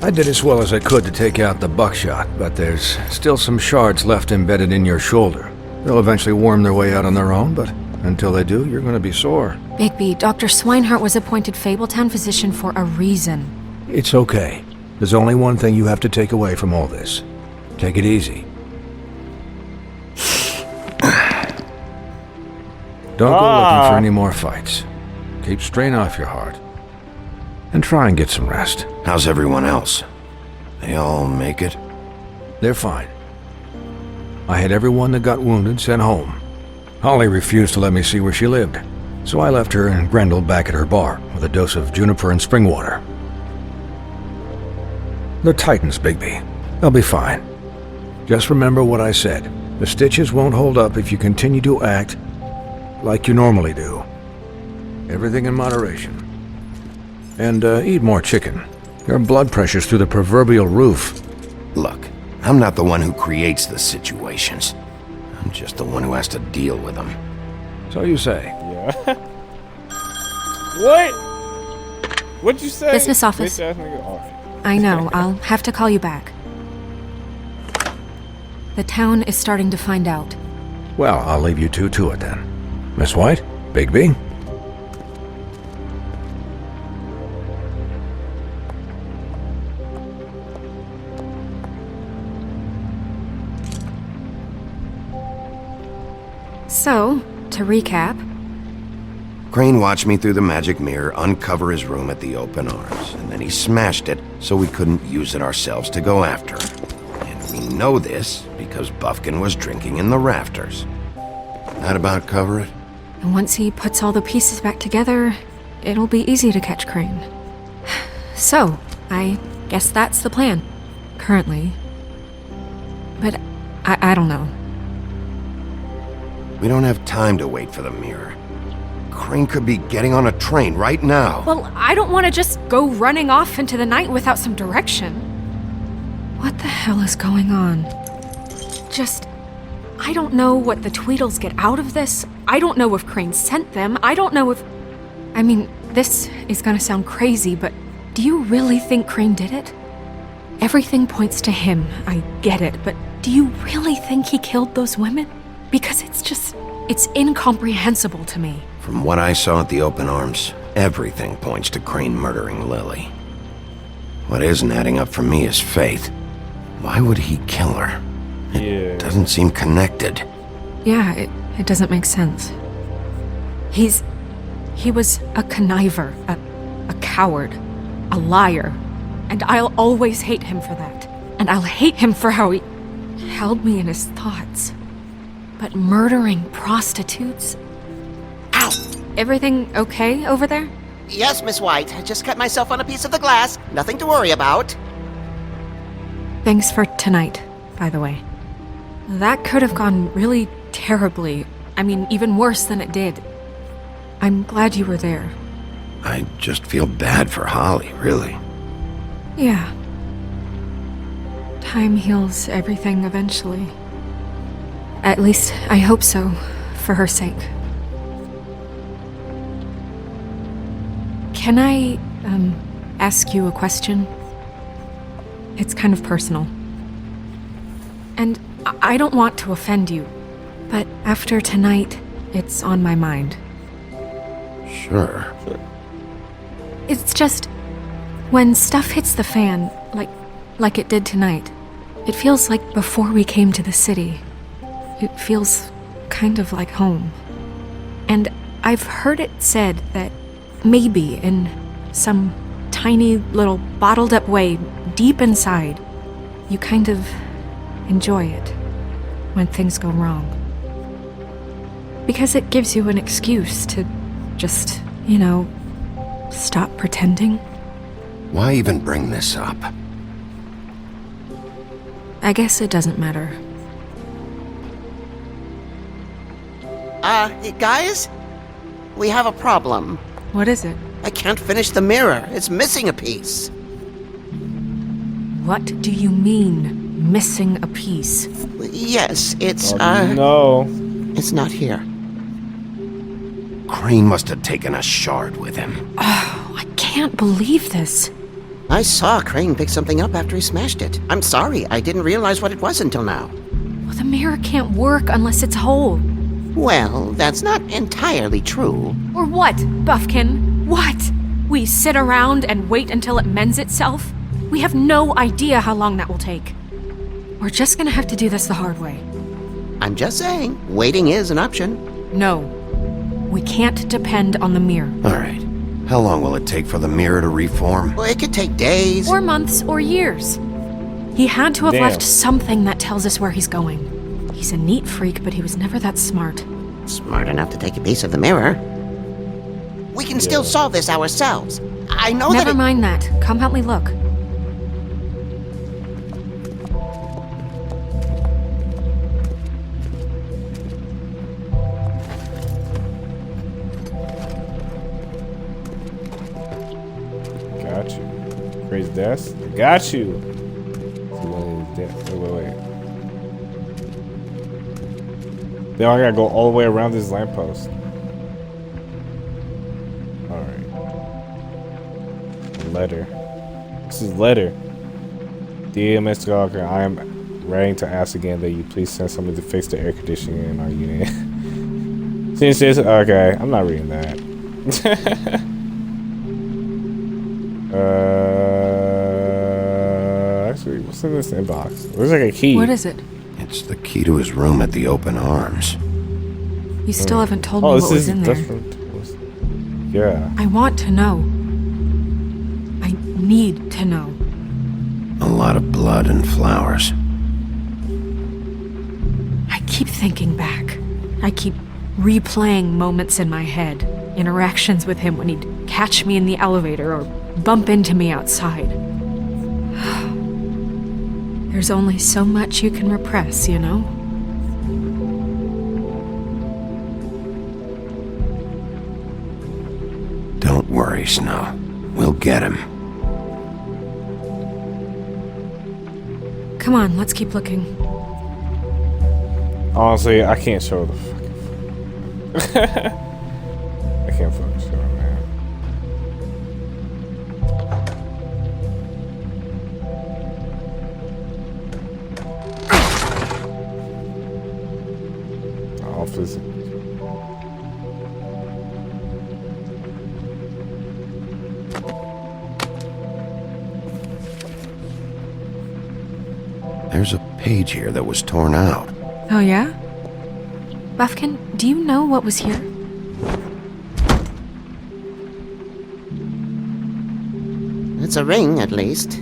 I did as well as I could to take out the buckshot, but there's still some shards left embedded in your shoulder. They'll eventually worm their way out on their own, but until they do, you're going to be sore. Bigby, Dr. Swinehart was appointed Fabletown physician for a reason. It's okay. There's only one thing you have to take away from all this. Take it easy. Don't go looking for any more fights. Keep strain off your heart. And try and get some rest. How's everyone else? They all make it? They're fine. I had everyone that got wounded sent home. Holly refused to let me see where she lived, so I left her and Grendel back at her bar with a dose of juniper and spring water. They're Titans, Bigby. They'll be fine. Just remember what I said. The stitches won't hold up if you continue to act like you normally do. Everything in moderation. And eat more chicken. Your blood pressure's through the proverbial roof. Look, I'm not the one who creates the situations. I'm just the one who has to deal with them. So you say. Yeah. What? What'd you say? Business office. Bitch ass nigga. All right. I know, I'll have to call you back. The town is starting to find out. Well, I'll leave you two to it then. Miss White? Bigby? So, to recap... Crane watched me through the magic mirror uncover his room at the open arms, and then he smashed it so we couldn't use it ourselves to go after him. And we know this because Buffkin was drinking in the rafters. That about cover it? And once he puts all the pieces back together, it'll be easy to catch Crane. So, I guess that's the plan. Currently. But I don't know. We don't have time to wait for the mirror. Crane could be getting on a train right now. Well, I don't want to just go running off into the night without some direction. What the hell is going on? I don't know what the Tweedles get out of this. I don't know if Crane sent them. I don't know if... I mean, this is gonna sound crazy, but do you really think Crane did it? Everything points to him, I get it, but do you really think he killed those women? Because it's incomprehensible to me. From what I saw at the open arms, everything points to Crane murdering Lily. What isn't adding up for me is Faith. Why would he kill her? It doesn't seem connected. Yeah, it doesn't make sense. He was a conniver, a coward, a liar, and I'll always hate him for that. And I'll hate him for how he held me in his thoughts. But murdering prostitutes? Ow! Everything okay over there? Yes, Miss White. I just cut myself on a piece of the glass. Nothing to worry about. Thanks for tonight, by the way. That could have gone really terribly. I mean, even worse than it did. I'm glad you were there. I just feel bad for Holly, really. Yeah. Time heals everything eventually. At least, I hope so, for her sake. Can I, ask you a question? It's kind of personal. And I don't want to offend you, but after tonight, it's on my mind. Sure. It's just, when stuff hits the fan, like it did tonight, it feels like before we came to the city. It feels kind of like home. And I've heard it said that maybe in some tiny little bottled up way deep inside, you kind of enjoy it when things go wrong. Because it gives you an excuse to just, stop pretending. Why even bring this up? I guess it doesn't matter. Guys? We have a problem. What is it? I can't finish the mirror. It's missing a piece. What do you mean, missing a piece? Yes, it's, No. it's not here. Crane must have taken a shard with him. Oh, I can't believe this. I saw Crane pick something up after he smashed it. I'm sorry, I didn't realize what it was until now. Well, the mirror can't work unless it's whole. Well, that's not entirely true. Or what, Buffkin? What? We sit around and wait until it mends itself? We have no idea how long that will take. We're just gonna have to do this the hard way. I'm just saying, waiting is an option. No. We can't depend on the mirror. All right. How long will it take for the mirror to reform? Well, it could take days. Or months or years. He had to have Damn. left something that tells us where he's going. He's a neat freak, but he was never that smart. Smart enough to take a piece of the mirror. We can still solve this ourselves. I know Never that mind that. Come help me look. Got you. Crazy desk. I got you. Wait. Then I gotta go all the way around this lamppost. Alright. Letter. This is letter. Dear Mr. Gawker, I am writing to ask again that you please send somebody to fix the air conditioning in our unit. Since this, okay, I'm not reading that. Actually, what's in this inbox? There's like a key. What is it? It's the key to his room at the Open Arms. You still haven't told me Oh, what this was is in there. different. Yeah. I want to know. I need to know. A lot of blood and flowers. I keep thinking back. I keep replaying moments in my head. Interactions with him when he'd catch me in the elevator or bump into me outside. There's only so much you can repress, you know? Don't worry, Snow. We'll get him. Come on, let's keep looking. Honestly, I can't show the fucking. I can't fucking show it, man. Office. There's a page here that was torn out. Oh, yeah? Buffkin, do you know what was here? it's a ring, at least.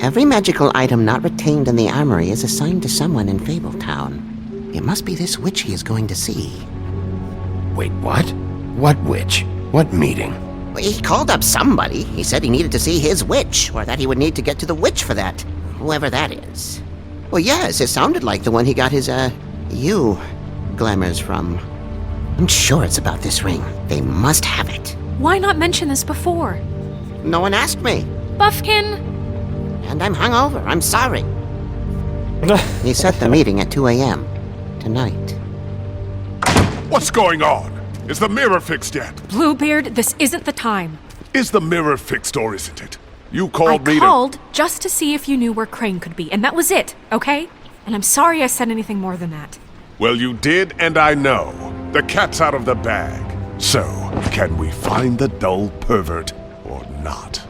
Every magical item not retained in the armory is assigned to someone in Fabletown. It must be this witch he is going to see. Wait, what? What witch? What meeting? He called up somebody. He said he needed to see his witch, or that he would need to get to the witch for that. Whoever that is. Well, yes, it sounded like the one he got his, glamours from. I'm sure it's about this ring. They must have it. Why not mention this before? No one asked me. Buffkin! And I'm hungover. I'm sorry. He set the meeting at 2 a.m. tonight. What's going on? Is the mirror fixed yet? Bluebeard, this isn't the time. Is the mirror fixed or isn't it? You I called me called just to see if you knew where Crane could be, and that was it, okay? And I'm sorry I said anything more than that. Well, you did, and I know. The cat's out of the bag. So, can we find the dull pervert or not?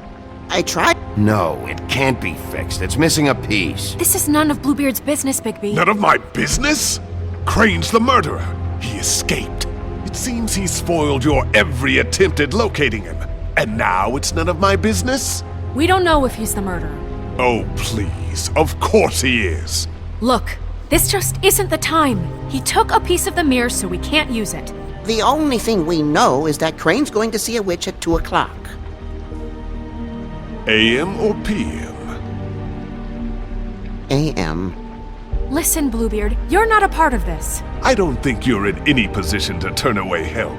I tried. No, it can't be fixed. It's missing a piece. This is none of Bluebeard's business, Bigby. None of my business? Crane's the murderer. He escaped. It seems he spoiled your every attempt at locating him. And now it's none of my business? We don't know if he's the murderer. Oh, please. Of course he is. Look, this just isn't the time. He took a piece of the mirror, so we can't use it. The only thing we know is that Crane's going to see a witch at 2 o'clock. AM or PM? A.M. Listen, Bluebeard, you're not a part of this. I don't think you're in any position to turn away help.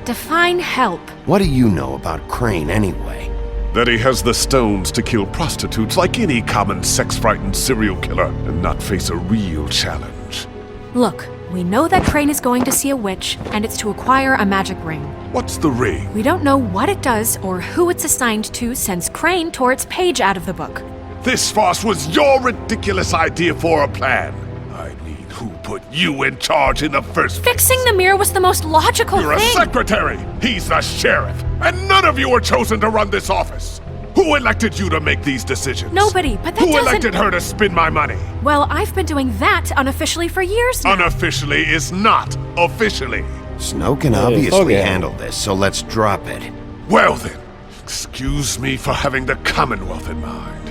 Define help. What do you know about Crane anyway? That he has the stones to kill prostitutes like any common sex-frightened serial killer and not face a real challenge. Look, We know that Crane is going to see a witch, and it's to acquire a magic ring. What's the ring? We don't know what it does or who it's assigned to since Crane tore its page out of the book. This farce was your ridiculous idea for a plan. I mean, who put you in charge in the first place? Fixing the mirror was the most logical You're thing. a secretary! He's the sheriff! And none of you were chosen to run this office! Who elected you to make these decisions? Nobody, but that Who doesn't... elected her to spend my money? Well, I've been doing that unofficially for years now. Unofficially is not officially. Snow can Yeah, obviously okay. handle this, so let's drop it. Well then, excuse me for having the Commonwealth in mind.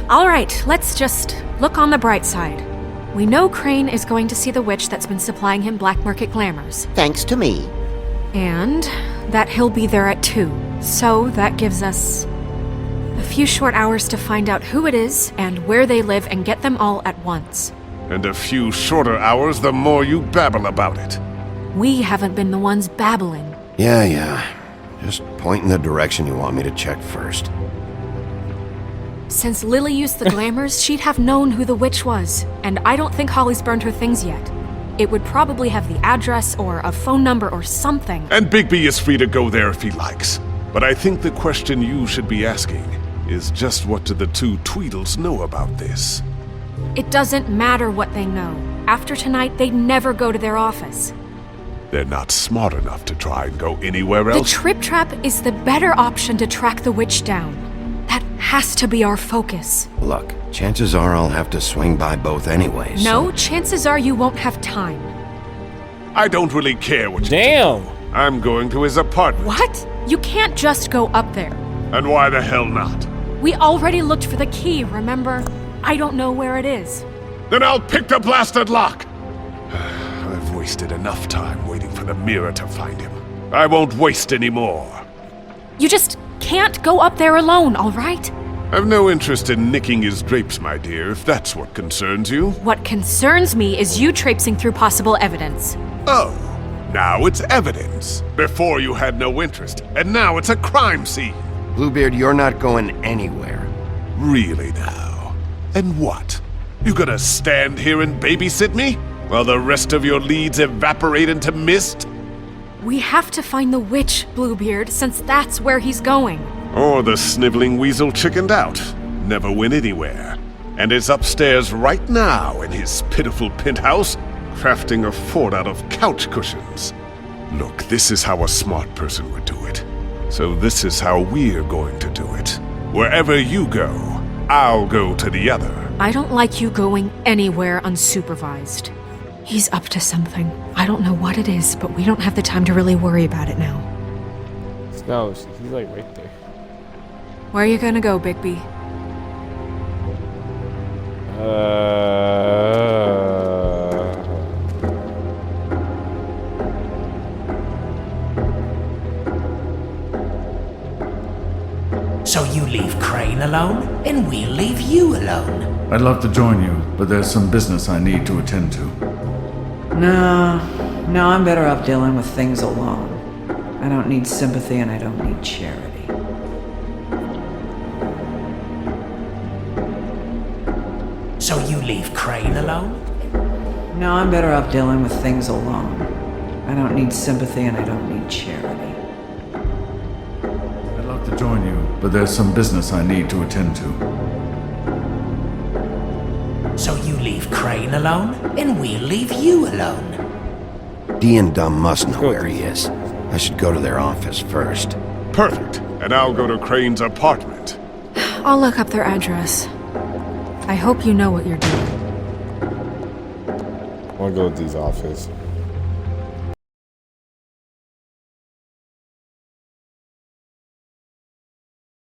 All right, let's just look on the bright side. We know Crane is going to see the witch that's been supplying him black market glamours. Thanks to me. And that he'll be there at 2. So that gives us a few short hours to find out who it is and where they live and get them all at once. And a few shorter hours the more you babble about it. We haven't been the ones babbling. Yeah. Just point in the direction you want me to check first. Since Lily used the glamours, she'd have known who the witch was. And I don't think Holly's burned her things yet. It would probably have the address or a phone number or something. And Bigby is free to go there if he likes. But I think the question you should be asking is just what do the two Tweedles know about this? It doesn't matter what they know. After tonight, they'd never go to their office. They're not smart enough to try and go anywhere The else. Trip Trap is the better option to track the witch down. That has to be our focus. Look, chances are I'll have to swing by both anyways. No, chances are you won't have time. I don't really care what you Damn. do. I'm going to his apartment. What? You can't just go up there. And why the hell not? We already looked for the key, remember? I don't know where it is. Then I'll pick the blasted lock! I've wasted enough time waiting for the mirror to find him. I won't waste any more. You just can't go up there alone, all right? I've no interest in nicking his drapes, my dear, if that's what concerns you. What concerns me is you traipsing through possible evidence. Oh, now it's evidence. Before you had no interest, and now it's a crime scene. Bluebeard, you're not going anywhere. Really now? And what? You gonna stand here and babysit me? While the rest of your leads evaporate into mist? We have to find the witch, Bluebeard, since that's where he's going. Or the sniveling weasel chickened out. Never went anywhere. And is upstairs right now in his pitiful penthouse, crafting a fort out of couch cushions. Look, this is how a smart person would do it. So this is how we're going to do it. Wherever you go, I'll go to the other. I don't like you going anywhere unsupervised. He's up to something. I don't know what it is, but we don't have the time to really worry about it now. No, he's like right there. Where are you gonna go, Bigby? So you leave Crane alone, and we'll leave you alone. I'd love to join you, but there's some business I need to attend to. No, I'm better off dealing with things alone. I don't need sympathy and I don't need charity. So you leave Crane alone? No, I'm better off dealing with things alone. I don't need sympathy and I don't need charity. I'd love to join you, but there's some business I need to attend to. So you leave Crane alone, and we'll leave you alone. Dee and Dumb must know where he is. I should go to their office first. Perfect. And I'll go to Crane's apartment. I'll look up their address. I hope you know what you're doing. I wanna go to Dee's office.